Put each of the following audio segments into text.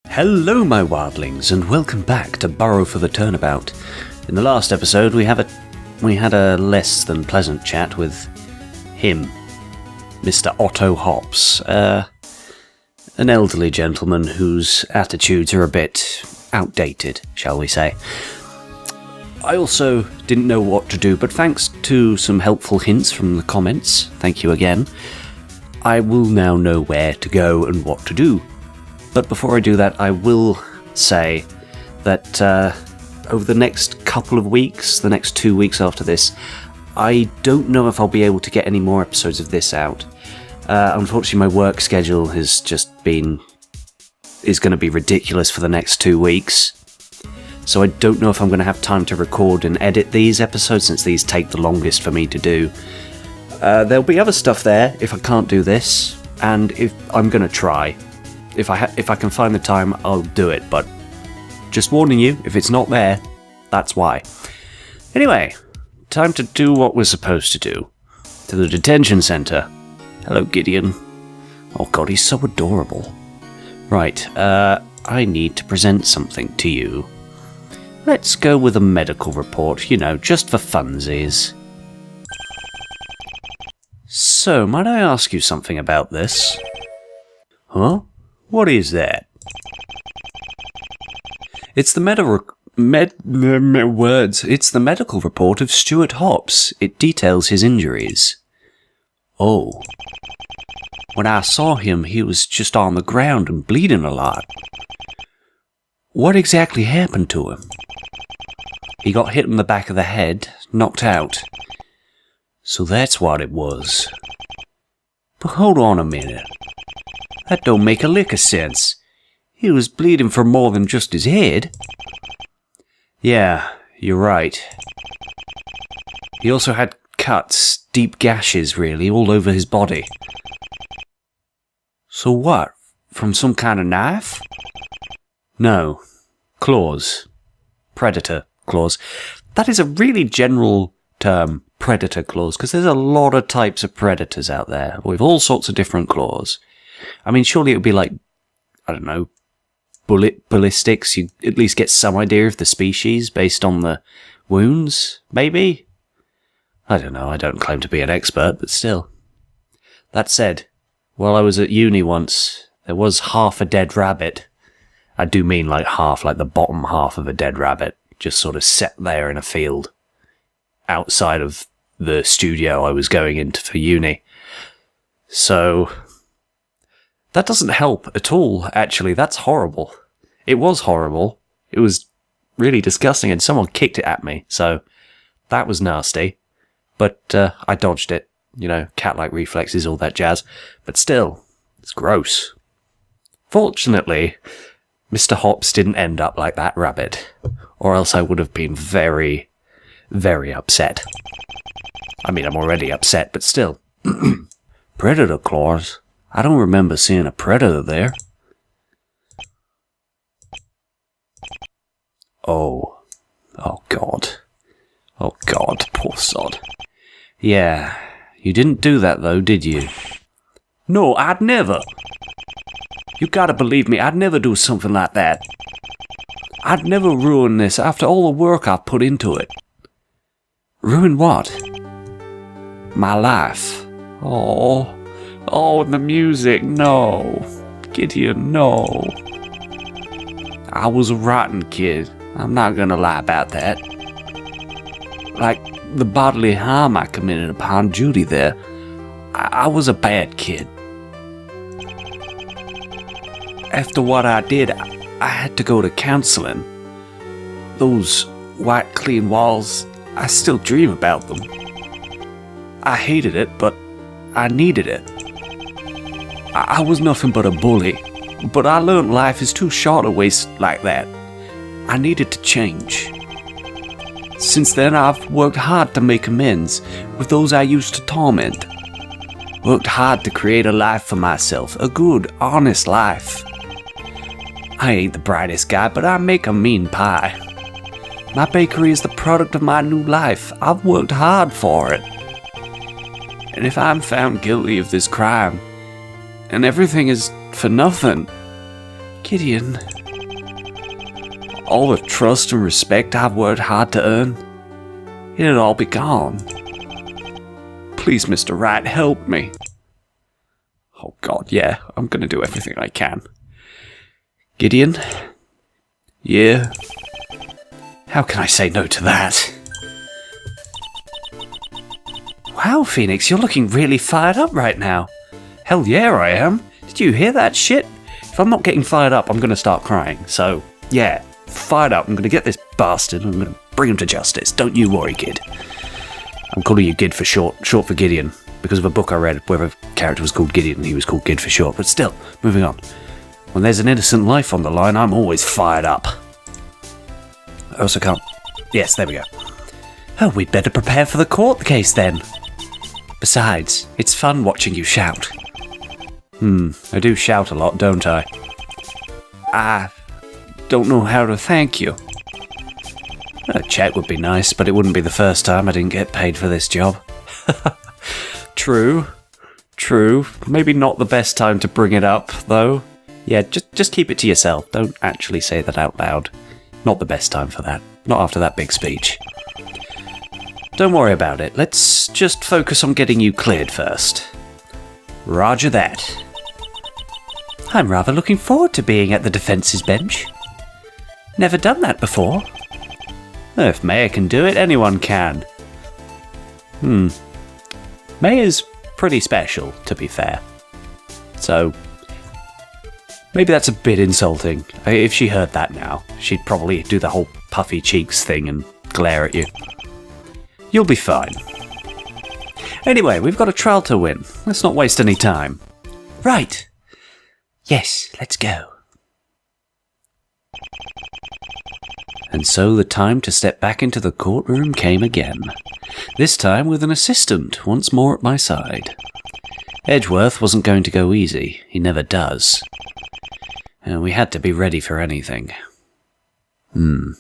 Hello my wildlings, and welcome back to Burrow for the Turnabout. In the last episode we had a less than pleasant chat with him, Mr. Otto Hops, an elderly gentleman whose attitudes are a bit outdated, shall we say. I also didn't know what to do, but thanks to some helpful hints from the comments, thank you again, I will now know where to go and what to do. But before I do that, I will say that over the next couple of weeks, the next 2 weeks after this, I don't know if I'll be able to get any more episodes of this out. Unfortunately, my work schedule is going to be ridiculous for the next 2 weeks. So I don't know if I'm going to have time to record and edit these episodes, since these take the longest for me to do. There'll be other stuff there if I can't do this, and if I'm going to try. If I can find the time, I'll do it, but just warning you, if it's not there, that's why. Anyway, time to do what we're supposed to do. To the detention centre. Hello, Gideon. Oh god, he's so adorable. Right, I need to present something to you. Let's go with a medical report, just for funsies. So, might I ask you something about this? Huh? What is that? It's the It's the medical report of Stuart Hops. It details his injuries. Oh. When I saw him, he was just on the ground and bleeding a lot. What exactly happened to him? He got hit in the back of the head, knocked out. So that's what it was. But hold on a minute. That don't make a lick of sense. He was bleeding from more than just his head. Yeah, you're right. He also had cuts, deep gashes really, all over his body. So what? From some kind of knife? No. Claws. Predator claws. That is a really general term, predator claws, because there's a lot of types of predators out there, with all sorts of different claws. I mean, surely it would be like, I don't know, ballistics. You'd at least get some idea of the species based on the wounds, maybe? I don't know, I don't claim to be an expert, but still. That said, while I was at uni once, there was half a dead rabbit. I do mean like half, like the bottom half of a dead rabbit, just sort of set there in a field, outside of the studio I was going into for uni. So that doesn't help at all, actually. That's horrible. It was horrible. It was really disgusting, and someone kicked it at me, so that was nasty. But I dodged it. Cat-like reflexes, all that jazz. But still, it's gross. Fortunately, Mr. Hops didn't end up like that rabbit, or else I would have been very, very upset. I mean, I'm already upset, but still. Predator claws? I don't remember seeing a predator there. Oh god. Oh god, poor sod. Yeah, you didn't do that though, did you? No, I'd never. You gotta believe me, I'd never do something like that. I'd never ruin this after all the work I've put into it. Ruin what? My life. Oh, the music, no. Gideon, no. I was a rotten kid. I'm not gonna lie about that. Like the bodily harm I committed upon Judy there. I was a bad kid. After what I did, I had to go to counseling. Those white clean walls, I still dream about them. I hated it, but I needed it. I was nothing but a bully, but I learned life is too short to waste like that. I needed to change. Since then, I've worked hard to make amends with those I used to torment. Worked hard to create a life for myself, a good, honest life. I ain't the brightest guy, but I make a mean pie. My bakery is the product of my new life. I've worked hard for it. And if I'm found guilty of this crime, and everything is for nothing, Gideon. All the trust and respect I've worked hard to earn, it'll all be gone. Please, Mr. Wright, help me. Oh God, yeah, I'm gonna do everything I can. Gideon? Yeah? How can I say no to that? Wow, Phoenix, you're looking really fired up right now. Hell yeah, I am. Did you hear that shit? If I'm not getting fired up, I'm gonna start crying. So, yeah, fired up. I'm gonna get this bastard and I'm gonna bring him to justice. Don't you worry, Gid. I'm calling you Gid for short for Gideon, because of a book I read where a character was called Gideon and he was called Gid for short. But still, moving on. When there's an innocent life on the line, I'm always fired up. I also can't... Yes, there we go. Oh, we'd better prepare for the court case then. Besides, it's fun watching you shout. I do shout a lot, don't I? I don't know how to thank you. A check would be nice, but it wouldn't be the first time I didn't get paid for this job. True. Maybe not the best time to bring it up, though. Yeah, just keep it to yourself. Don't actually say that out loud. Not the best time for that. Not after that big speech. Don't worry about it. Let's just focus on getting you cleared first. Roger that. I'm rather looking forward to being at the defence's bench. Never done that before. If Mayor can do it, anyone can. Mayor's pretty special, to be fair. So, maybe that's a bit insulting. If she heard that now, she'd probably do the whole puffy cheeks thing and glare at you. You'll be fine. Anyway, we've got a trial to win. Let's not waste any time. Right. Yes, let's go. And so the time to step back into the courtroom came again. This time with an assistant once more at my side. Edgeworth wasn't going to go easy. He never does. And we had to be ready for anything. I'm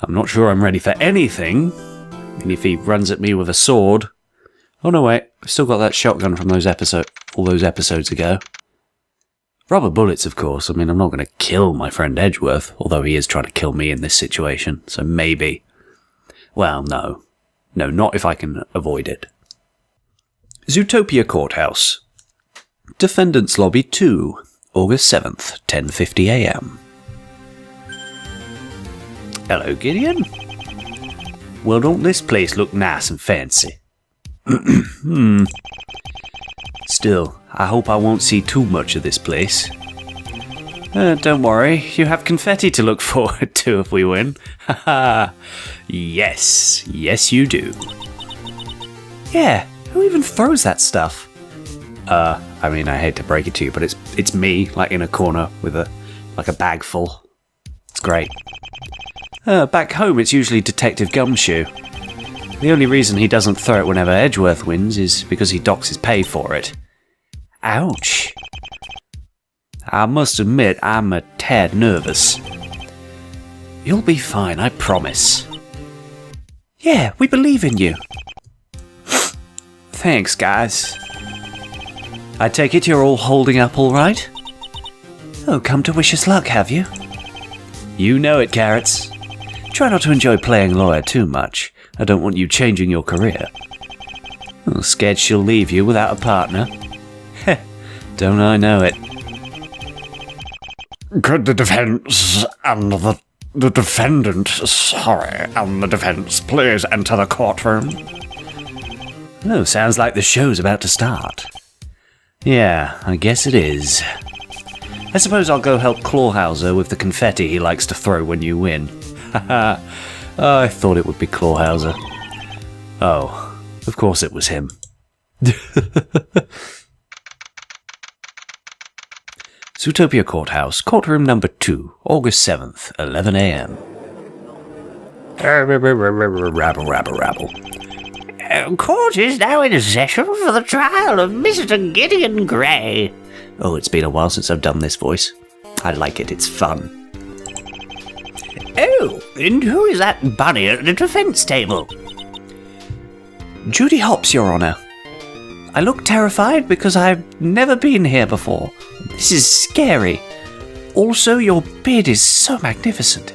not sure I'm ready for anything. I mean, if he runs at me with a sword... Oh no, wait. I've still got that shotgun from all those episodes ago. Rubber bullets, of course. I mean, I'm not going to kill my friend Edgeworth, although he is trying to kill me in this situation, so maybe. Well, no. No, not if I can avoid it. Zootopia Courthouse. Defendant's Lobby 2, August 7th, 10:50 a.m. Hello, Gideon. Well, don't this place look nice and fancy? Still, I hope I won't see too much of this place. Don't worry, you have confetti to look forward to if we win. Haha. Yes you do. Yeah, who even throws that stuff? I mean, I hate to break it to you, but it's me, like in a corner with a bag full. It's great. Back home, it's usually Detective Gumshoe. The only reason he doesn't throw it whenever Edgeworth wins is because he docks his pay for it. Ouch. I must admit, I'm a tad nervous. You'll be fine, I promise. Yeah, we believe in you. Thanks, guys. I take it you're all holding up all right? Oh, come to wish us luck, have you? You know it, Carrots. Try not to enjoy playing lawyer too much. I don't want you changing your career. I'm scared she'll leave you without a partner. Heh, don't I know it. Could the defense and the defendant, and the defense please enter the courtroom? Oh, sounds like the show's about to start. Yeah, I guess it is. I suppose I'll go help Clawhauser with the confetti he likes to throw when you win. Haha. I thought it would be Clawhauser. Oh, of course it was him. Zootopia Courthouse, courtroom number 2, August 7th, 11 a.m. Rabble. Court is now in session for the trial of Mr. Gideon Gray. Oh, it's been a while since I've done this voice. I like it, it's fun. Oh, and who is that bunny at the defense table? Judy Hopps, Your Honor. I look terrified because I've never been here before. This is scary. Also, your beard is so magnificent.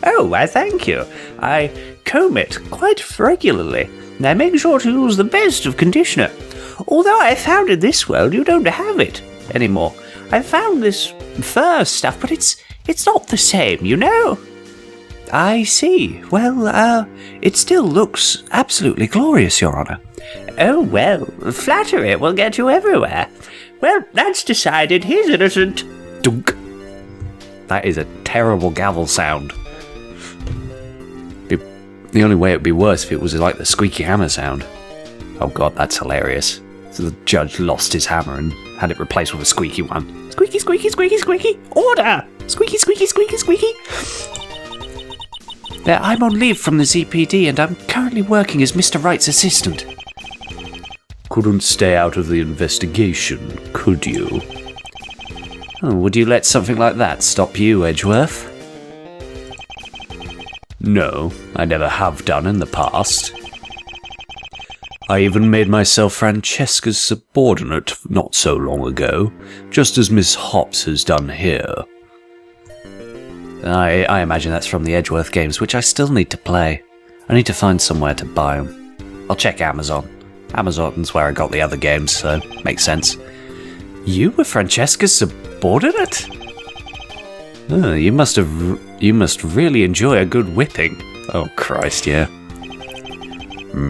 Oh, why thank you. I comb it quite regularly, and I make sure to use the best of conditioner. Although I found in this world you don't have it anymore. I found this fur stuff, but it's not the same, you know? I see. Well, it still looks absolutely glorious, Your Honour. Oh, well, flattery will get you everywhere. Well, that's decided. He's innocent. Dunk. That is a terrible gavel sound. The only way it would be worse if it was like the squeaky hammer sound. Oh god, that's hilarious. So the judge lost his hammer and had it replaced with a squeaky one. Squeaky, squeaky, squeaky, squeaky. Order! Squeaky, squeaky, squeaky, squeaky. I'm on leave from the ZPD and I'm currently working as Mr. Wright's assistant. Couldn't stay out of the investigation, could you? Oh, would you let something like that stop you, Edgeworth? No, I never have done in the past. I even made myself Francesca's subordinate not so long ago, just as Miss Hops has done here. I imagine that's from the Edgeworth games, which I still need to play. I need to find somewhere to buy them. I'll check Amazon. Amazon's where I got the other games, so makes sense. You were Francesca's subordinate? Oh, you must really enjoy a good whipping. Oh Christ, yeah.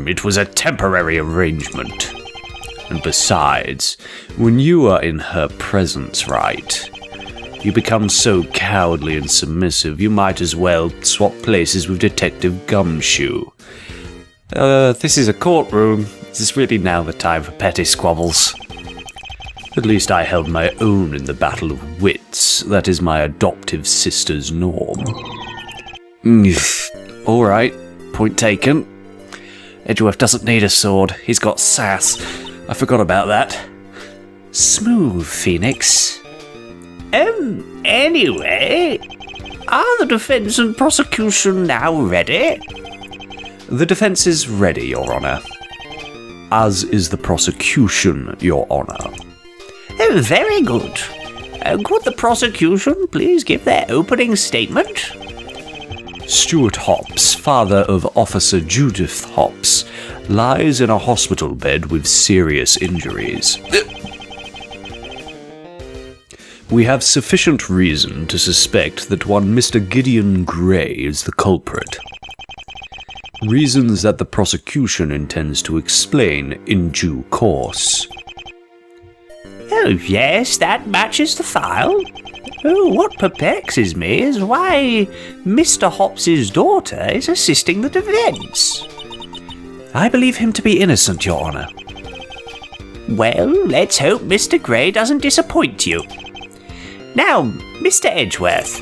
It was a temporary arrangement. And besides, when you are in her presence, Wright, you become so cowardly and submissive, you might as well swap places with Detective Gumshoe. This is a courtroom. Is this really now the time for petty squabbles? At least I held my own in the battle of wits. That is my adoptive sister's norm. Alright, point taken. Edgeworth doesn't need a sword. He's got sass. I forgot about that. Smooth, Phoenix. Anyway, are the defence and prosecution now ready? The defence is ready, Your Honour. As is the prosecution, Your Honour. Oh, very good. Could the prosecution please give their opening statement? Stuart Hops, father of Officer Judith Hops, lies in a hospital bed with serious injuries. We have sufficient reason to suspect that one Mr. Gideon Gray is the culprit. Reasons that the prosecution intends to explain in due course. Oh, yes, that matches the file. Oh, what perplexes me is why Mr. Hops's daughter is assisting the defence. I believe him to be innocent, Your Honour. Well, let's hope Mr. Gray doesn't disappoint you. Now, Mr. Edgeworth.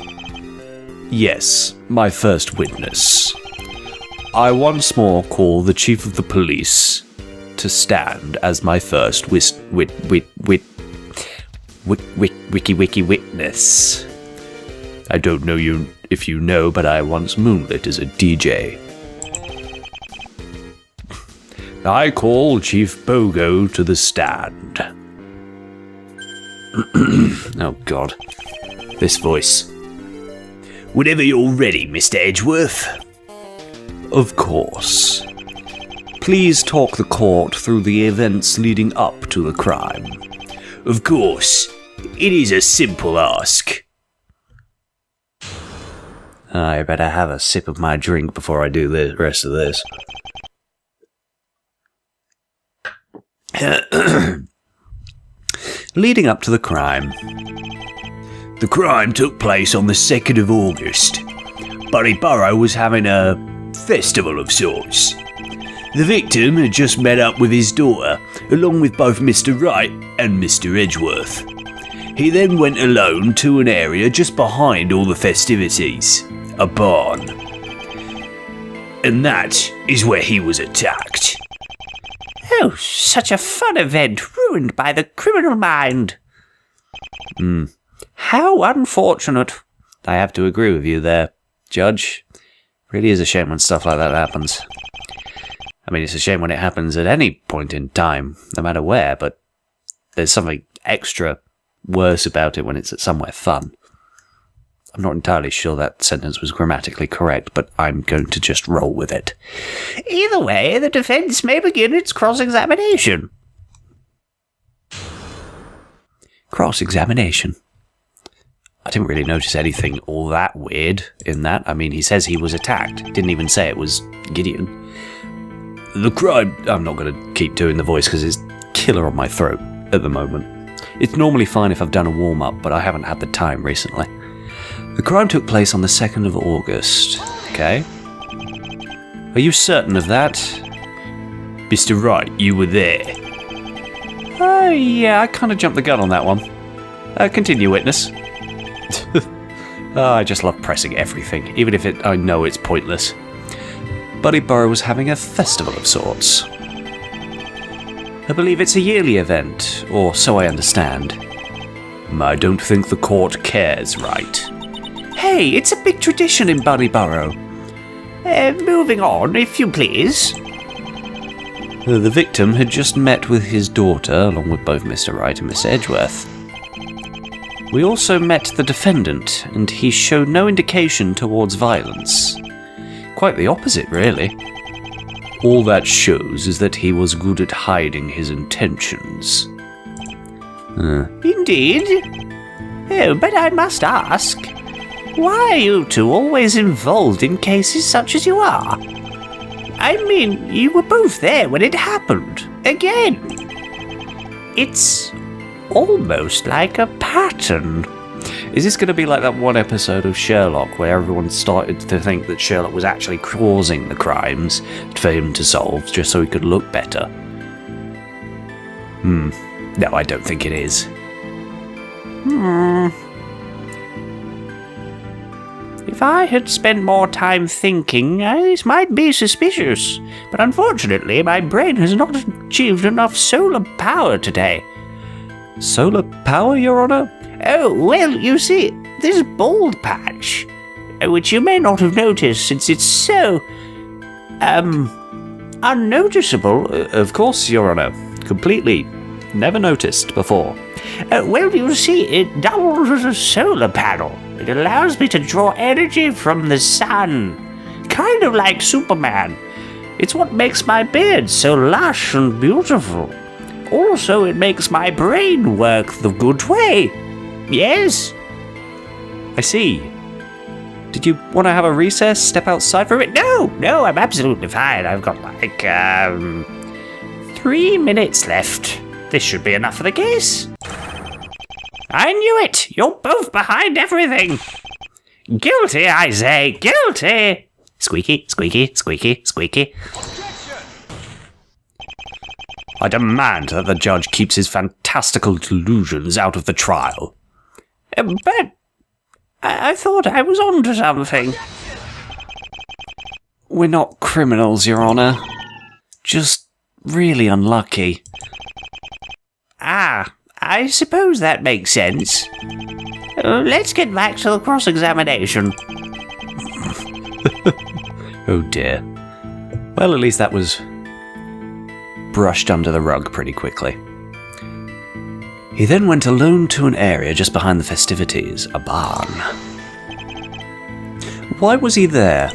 Yes, my first witness. I once more call the Chief of the Police to stand as my first wiki-wiki-witness. I don't know if you know, but I once moonlit as a DJ. I call Chief Bogo to the stand. Oh God, this voice. Whenever you're ready, Mr. Edgeworth. Of course. Please talk the court through the events leading up to the crime. Of course. It is a simple ask. I better have a sip of my drink before I do the rest of this. Leading up to the crime. The crime took place on the 2nd of August. Burrow was having a festival of sorts. The victim had just met up with his daughter, along with both Mr. Wright and Mr. Edgeworth. He then went alone to an area just behind all the festivities, a barn. And that is where he was attacked. Oh, such a fun event ruined by the criminal mind. How unfortunate. I have to agree with you there, Judge. Really is a shame when stuff like that happens. I mean, it's a shame when it happens at any point in time, no matter where, but there's something extra worse about it when it's at somewhere fun. I'm not entirely sure that sentence was grammatically correct, but I'm going to just roll with it. Either way, the defence may begin its cross-examination. Cross-examination. I didn't really notice anything all that weird in that. I mean, he says he was attacked. Didn't even say it was Gideon. The crime... I'm not going to keep doing the voice because it's killer on my throat at the moment. It's normally fine if I've done a warm-up, but I haven't had the time recently. The crime took place on the 2nd of August. Okay. Are you certain of that? Mr. Wright, you were there. Oh, yeah, I kind of jumped the gun on that one. Continue, witness. I just love pressing everything, even if I know it's pointless. Buddy Burrow was having a festival of sorts. I believe it's a yearly event, or so I understand. I don't think the court cares, Wright. Hey, it's a big tradition in Buddy Burrow. Moving on, if you please. The victim had just met with his daughter, along with both Mr. Wright and Mr. Edgeworth. We also met the defendant, and he showed no indication towards violence. Quite the opposite, really. All that shows is that he was good at hiding his intentions. Indeed? Oh, but I must ask, why are you two always involved in cases such as you are? I mean, you were both there when it happened. Again. It's almost like a pattern. Is this going to be like that one episode of Sherlock where everyone started to think that Sherlock was actually causing the crimes for him to solve just so he could look better? No, I don't think it is. If I had spent more time thinking, this might be suspicious. But unfortunately, my brain has not achieved enough solar power today. Solar power, Your Honour? Oh, well, you see, this bald patch, which you may not have noticed since it's so, unnoticeable. Of course, Your Honour. Completely. Never noticed before. Well, you see, it doubles as a solar panel. It allows me to draw energy from the sun. Kind of like Superman. It's what makes my beard so lush and beautiful. Also, it makes my brain work the good way. Yes? I see. Did you want to have a recess? Step outside for it? No, I'm absolutely fine. I've got like, 3 minutes left. This should be enough for the case. I knew it! You're both behind everything! Guilty, I say! Guilty! Squeaky, squeaky, squeaky, squeaky. I demand that the judge keeps his fantastical delusions out of the trial. But I thought I was onto something. We're not criminals, Your Honour. Just really unlucky. I suppose that makes sense. Let's get back to the cross-examination. Oh dear. Well, at least that was brushed under the rug pretty quickly. He then went alone to an area just behind the festivities, a barn. Why was he there?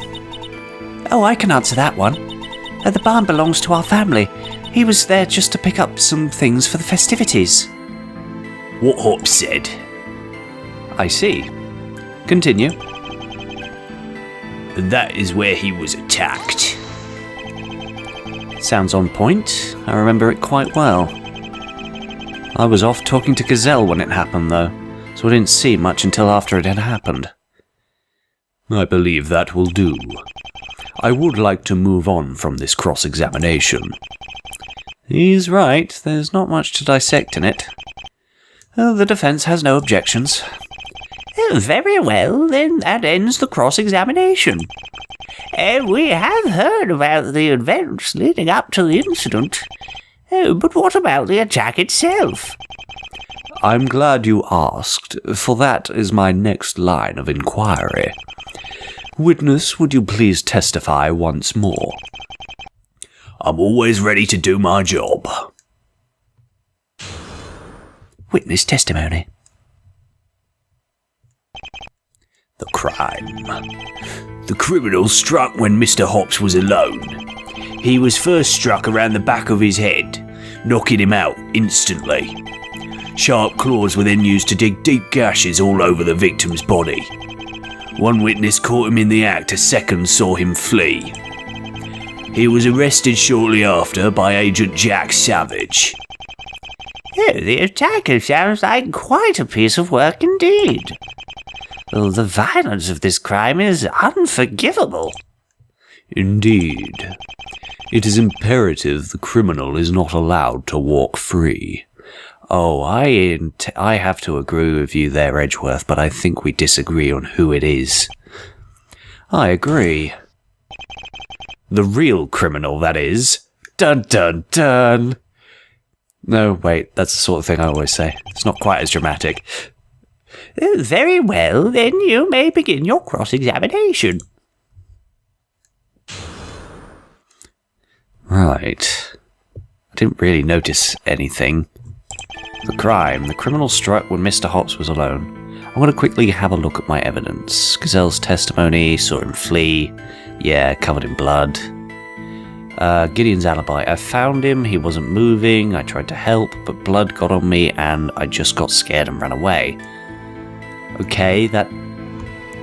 Oh, I can answer that one. The barn belongs to our family. He was there just to pick up some things for the festivities. What Hop said. I see. Continue. That is where he was attacked. Sounds on point. I remember it quite well. I was off talking to Gazelle when it happened, though, so I didn't see much until after it had happened. I believe that will do. I would like to move on from this cross-examination. He's right. There's not much to dissect in it. The defence has no objections. Very well, then that ends the cross-examination. We have heard about the events leading up to the incident. But what about the attack itself? I'm glad you asked, for that is my next line of inquiry. Witness, would you please testify once more? I'm always ready to do my job. Witness testimony. crime. The criminal struck when Mr. Hops was alone. He was first struck around the back of his head, knocking him out instantly. Sharp claws were then used to dig deep gashes all over the victim's body. One witness caught him in the act, a second saw him flee. He was arrested shortly after by Agent Jack Savage. Oh, the attacker sounds like quite a piece of work indeed. Well, the violence of this crime is unforgivable. Indeed. It is imperative the criminal is not allowed to walk free. Oh, I have to agree with you there, Edgeworth, but I think we disagree on who it is. I agree. The real criminal, that is. Dun dun dun! No, wait, that's the sort of thing I always say. It's not quite as dramatic. Very well, then you may begin your cross-examination. Right. I didn't really notice anything. The crime. The criminal struck when Mr. Hops was alone. I'm going to quickly have a look at my evidence. Gazelle's testimony, saw him flee. Yeah, covered in blood. Gideon's alibi. I found him, he wasn't moving, I tried to help, but blood got on me and I just got scared and ran away. Okay, that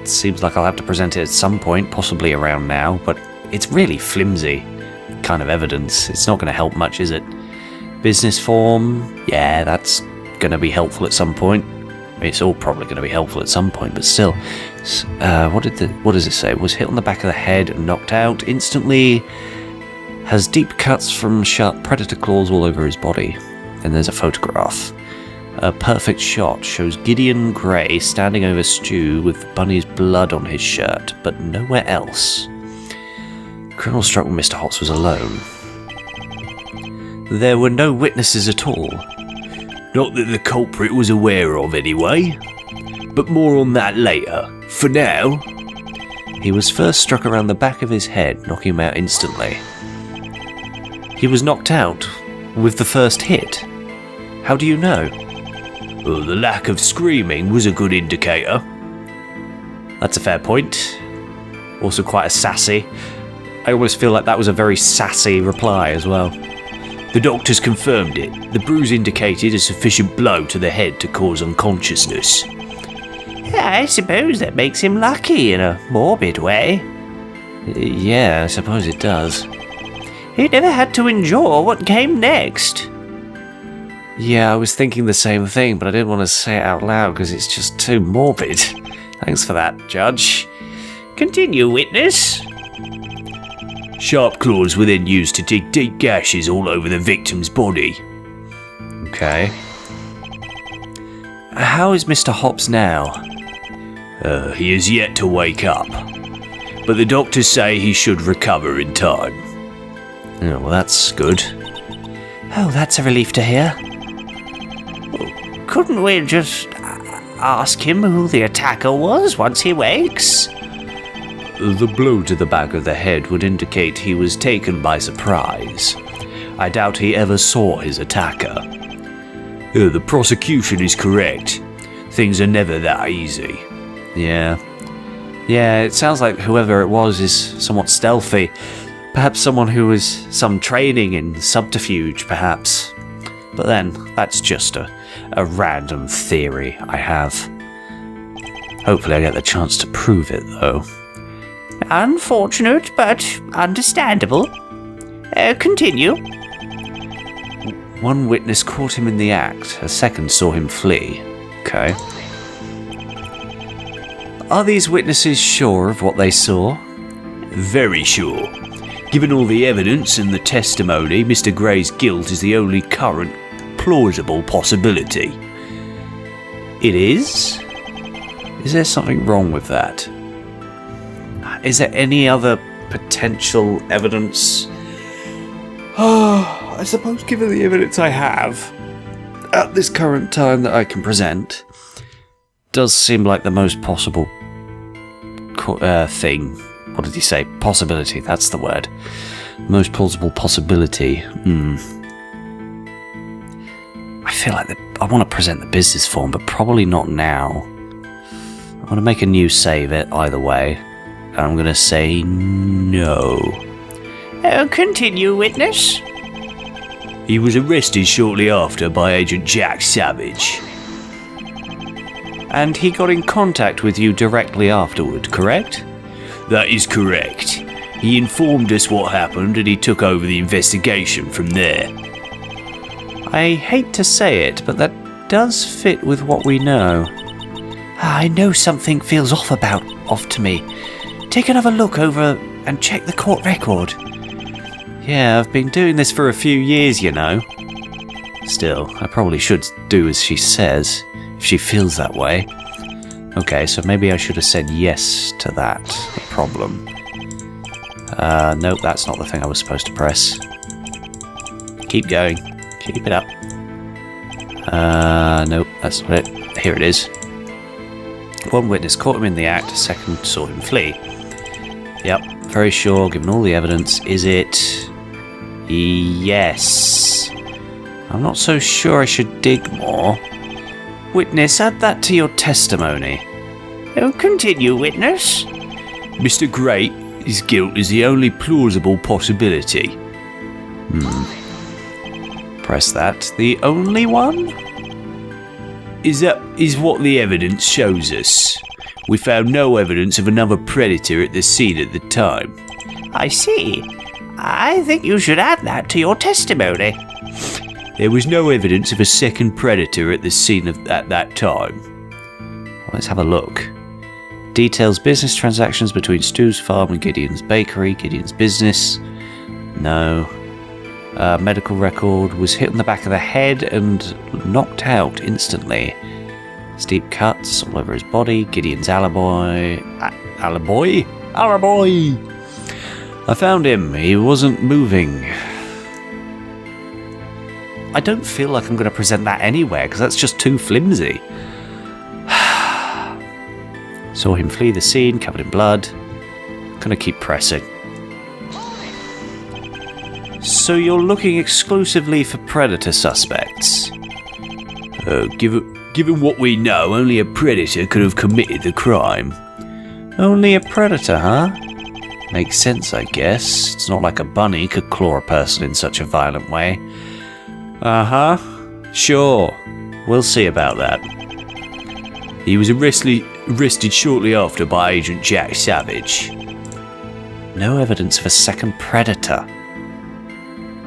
seems like I'll have to present it at some point, possibly around now, but it's really flimsy kind of evidence. It's not going to help much, is it? Business form, yeah, that's going to be helpful at some point. It's all probably going to be helpful at some point, but still. What does it say? Was hit on the back of the head and knocked out instantly. Has deep cuts from sharp predator claws all over his body. And there's a photograph. A perfect shot shows Gideon Gray standing over Stu with Bunny's blood on his shirt, but nowhere else. The criminal struck when Mr. Hops was alone. There were no witnesses at all. Not that the culprit was aware of, anyway. But more on that later. For now... He was first struck around the back of his head, knocking him out instantly. He was knocked out with the first hit. How do you know? Well, the lack of screaming was a good indicator. That's a fair point. Also quite a sassy. I almost feel like that was a very sassy reply as well. The doctors confirmed it. The bruise indicated a sufficient blow to the head to cause unconsciousness. I suppose that makes him lucky in a morbid way. Yeah, I suppose it does. He never had to endure what came next. Yeah, I was thinking the same thing, but I didn't want to say it out loud because it's just too morbid. Thanks for that, Judge. Continue, witness. Sharp claws were then used to dig deep gashes all over the victim's body. Okay. How is Mr. Hops now? He is yet to wake up. But the doctors say he should recover in time. Oh, well, that's good. Oh, that's a relief to hear. Couldn't we just ask him who the attacker was once he wakes? The blow to the back of the head would indicate he was taken by surprise. I doubt he ever saw his attacker. The prosecution is correct. Things are never that easy. Yeah, it sounds like whoever it was is somewhat stealthy. Perhaps someone who has some training in subterfuge, perhaps. But then, that's just a random theory I have. Hopefully I get the chance to prove it, though. Unfortunate, but understandable. Continue. One witness caught him in the act. A second saw him flee. Okay. Are these witnesses sure of what they saw? Very sure. Given all the evidence and the testimony, Mr. Gray's guilt is the only current plausible possibility. It is? Is there something wrong with that? Is there any other potential evidence? I suppose given the evidence I have at this current time that I can present, does seem like the most possible thing. What did he say? Possibility, that's the word. Most plausible possibility. I feel like I want to present the business form, but probably not now. going to make a new save it either way. And I'm going to say no. Continue, witness. He was arrested shortly after by Agent Jack Savage. And he got in contact with you directly afterward, correct? That is correct. He informed us what happened and he took over the investigation from there. I hate to say it, but that does fit with what we know. I know something feels off to me. Take another look over and check the court record. Yeah, I've been doing this for a few years, you know. Still, I probably should do as she says, if she feels that way. Okay, so maybe I should have said yes to that problem. Nope, that's not the thing I was supposed to press. Keep going. Keep it up. Nope, that's not it. Here it is. One witness caught him in the act, a second saw him flee. Yep, very sure, given all the evidence. Is it? Yes. I'm not so sure I should dig more. Witness, add that to your testimony. Continue, witness. Mr. Wright's guilt is the only plausible possibility. Press that. The only one? Is what the evidence shows us. We found no evidence of another predator at the scene at the time. I see. I think you should add that to your testimony. There was no evidence of a second predator at the scene at that time. Let's have a look. Details business transactions between Stu's farm and Gideon's bakery. Gideon's business. No. Medical record was hit on the back of the head and knocked out instantly. Steep cuts all over his body. Gideon's alibi. Alibi? I found him. He wasn't moving. I don't feel like I'm going to present that anywhere because that's just too flimsy. Saw him flee the scene, covered in blood. Gonna keep pressing. So you're looking exclusively for predator suspects? Given what we know, only a predator could have committed the crime. Only a predator, huh? Makes sense, I guess. It's not like a bunny could claw a person in such a violent way. Uh-huh. Sure. We'll see about that. He was arrested shortly after by Agent Jack Savage. No evidence of a second predator.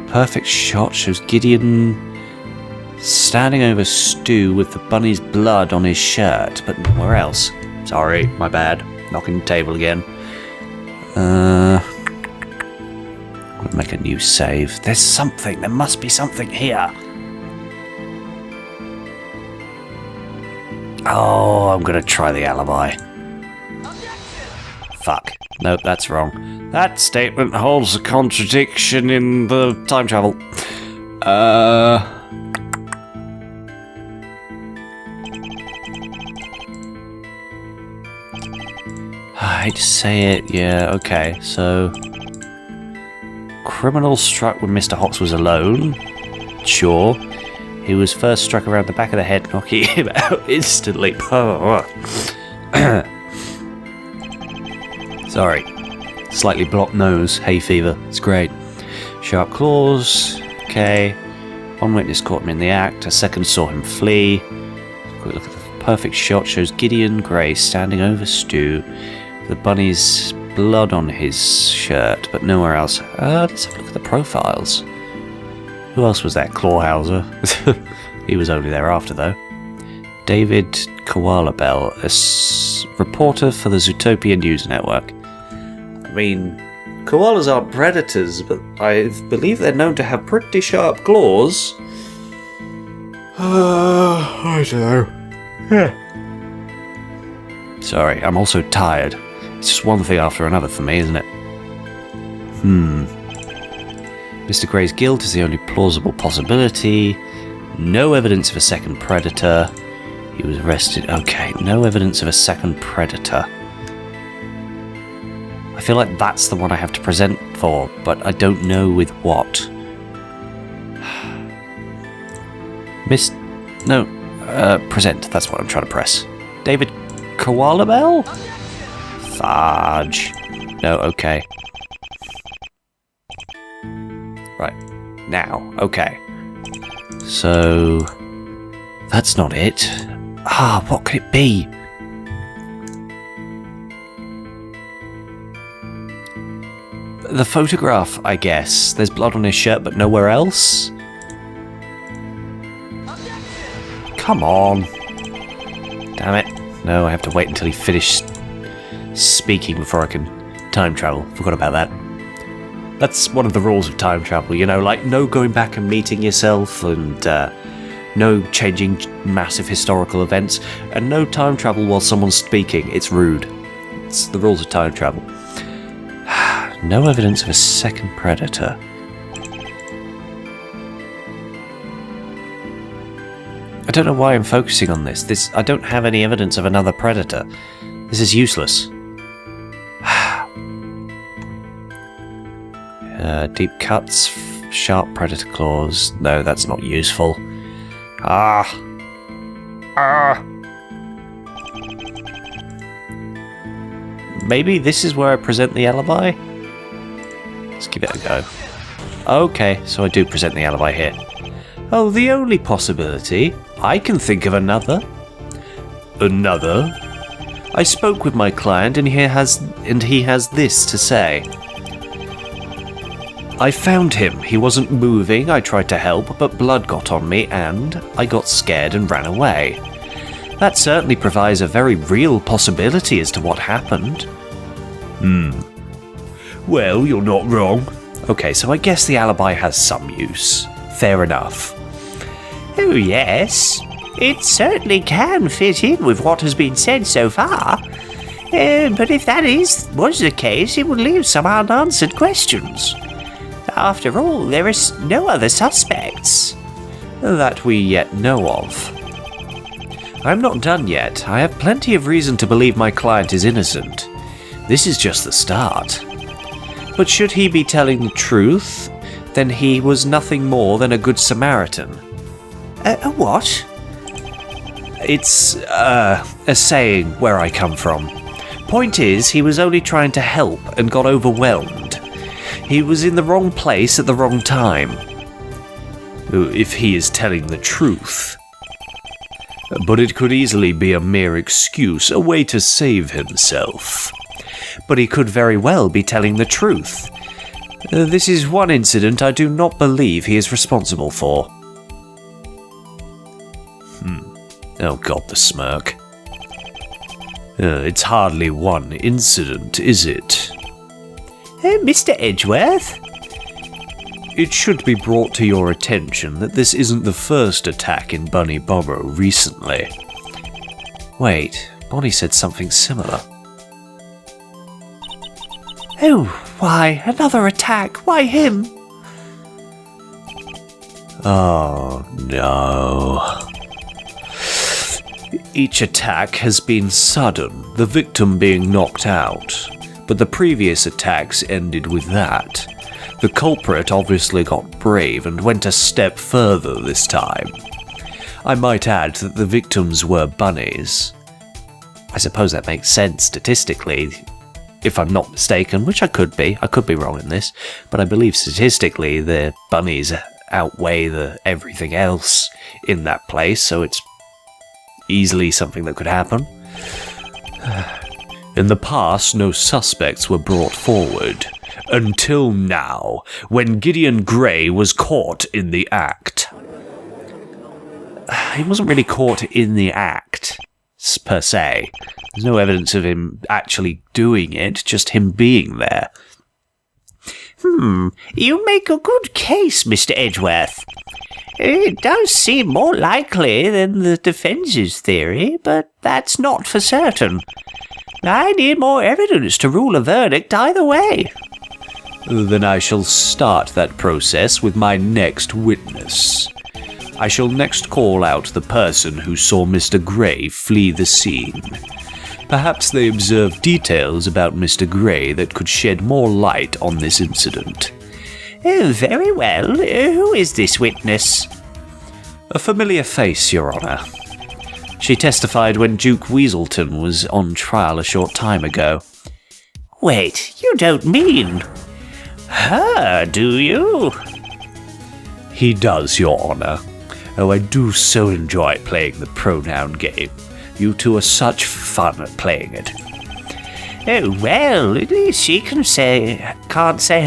Perfect shot shows Gideon standing over Stu with the bunny's blood on his shirt, but nowhere else. Sorry, my bad. Knocking the table again. We'll make a new save. There's something. There must be something here. Oh, I'm gonna try the alibi. Fuck. Nope, that's wrong. That statement holds a contradiction in the time travel. I hate to say it, yeah, okay, so... Criminal struck when Mr. Hops was alone. Sure. He was first struck around the back of the head, knocking him out instantly. Sorry. Slightly blocked nose, hay fever. It's great. Sharp claws. Okay. One witness caught him in the act. A second saw him flee. Quick look at the perfect shot shows Gideon Gray standing over Stu. The bunny's blood on his shirt, but nowhere else. Let's have a look at the profiles. Who else was that? Clawhauser. He was only there after, though. David Koala Bell, a reporter for the Zootopia News Network. I mean, koalas aren't predators, but I believe they're known to have pretty sharp claws. I don't know. Sorry, I'm also tired. It's just one thing after another for me, isn't it? Mr. Gray's guilt is the only plausible possibility. No evidence of a second predator. He was arrested. Okay, no evidence of a second predator. I feel like that's the one I have to present for, but I don't know with what. Present. That's what I'm trying to press. David koala bell? Fudge. No, okay. Right. Now, okay. So... that's not it. What could it be? The photograph, I guess. There's blood on his shirt, but nowhere else? Come on. Damn it. No, I have to wait until he finished speaking before I can time travel. Forgot about that. That's one of the rules of time travel, you know, like no going back and meeting yourself, and no changing massive historical events, and no time travel while someone's speaking. It's rude. It's the rules of time travel. No evidence of a second predator. I don't know why I'm focusing on this. I don't have any evidence of another predator. This is useless. Deep cuts, sharp predator claws. No, that's not useful. Maybe this is where I present the alibi? Let's give it a go. Okay, so I do present the alibi here. Oh, the only possibility? I can think of another. Another? I spoke with my client and he has this to say. I found him. He wasn't moving. I tried to help, but blood got on me and I got scared and ran away. That certainly provides a very real possibility as to what happened. Well, you're not wrong. Okay, so I guess the alibi has some use. Fair enough. Oh, yes. It certainly can fit in with what has been said so far. But if that was the case, it would leave some unanswered questions. After all, there is no other suspects. That we yet know of. I'm not done yet. I have plenty of reason to believe my client is innocent. This is just the start. But should he be telling the truth, then he was nothing more than a good Samaritan. A what? It's, a saying where I come from. Point is, he was only trying to help and got overwhelmed. He was in the wrong place at the wrong time. If he is telling the truth. But it could easily be a mere excuse, a way to save himself. But he could very well be telling the truth. This is one incident I do not believe he is responsible for. Oh God, the smirk. It's hardly one incident, is it? Mr. Edgeworth? It should be brought to your attention that this isn't the first attack in Bunny Burrow recently. Wait, Bonnie said something similar. Oh, why, another attack? Why him? Oh, no. Each attack has been sudden, the victim being knocked out, but the previous attacks ended with that. The culprit obviously got brave and went a step further this time. I might add that the victims were bunnies. I suppose that makes sense statistically, if I'm not mistaken, which I could be wrong in this, but I believe statistically the bunnies outweigh everything else in that place, so it's easily something that could happen. In the past, no suspects were brought forward. Until now, when Gideon Gray was caught in the act. He wasn't really caught in the act, per se. There's no evidence of him actually doing it, just him being there. You make a good case, Mr. Edgeworth. It does seem more likely than the defence's theory, but that's not for certain. I need more evidence to rule a verdict either way. Then I shall start that process with my next witness. I shall next call out the person who saw Mr. Gray flee the scene. Perhaps they observed details about Mr. Gray that could shed more light on this incident. Very well. Who is this witness? A familiar face, Your Honour. She testified when Duke Weaselton was on trial a short time ago. Wait, you don't mean her, do you? He does, Your Honour. Oh, I do so enjoy playing the pronoun game. You two are such fun at playing it. Oh, well, at least she can't say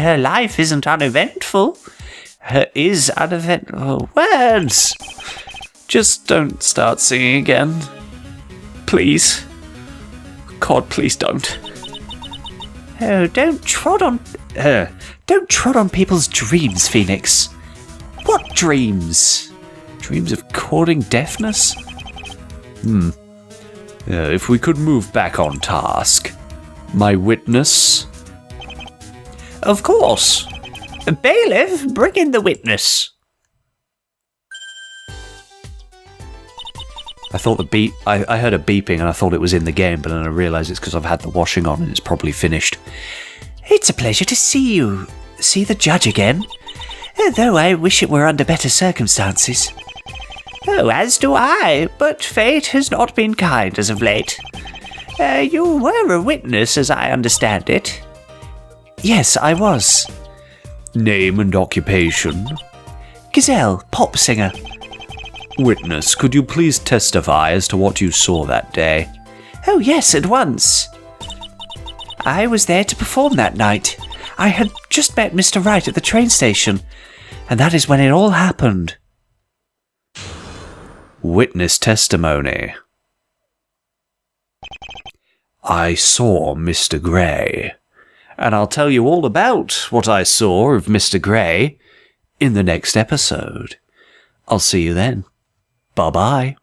her life isn't uneventful. Her is uneventful. Words! Just don't start singing again. Please. God, please don't. Oh, don't trod on people's dreams, Phoenix. What dreams? Dreams of courting deafness? If we could move back on task. My witness? Of course. Bailiff, bring in the witness. I thought the beep. I heard a beeping and I thought it was in the game, but then I realised it's because I've had the washing on and it's probably finished. It's a pleasure to see you. See the judge again. Though I wish it were under better circumstances. Oh, as do I, but fate has not been kind as of late. You were a witness, as I understand it. Yes, I was. Name and occupation? Gazelle, pop singer. Witness, could you please testify as to what you saw that day? Oh, yes, at once. I was there to perform that night. I had just met Mr. Wright at the train station, and that is when it all happened. Witness testimony. I saw Mr. Grey. And I'll tell you all about what I saw of Mr. Grey in the next episode. I'll see you then. Bye-bye.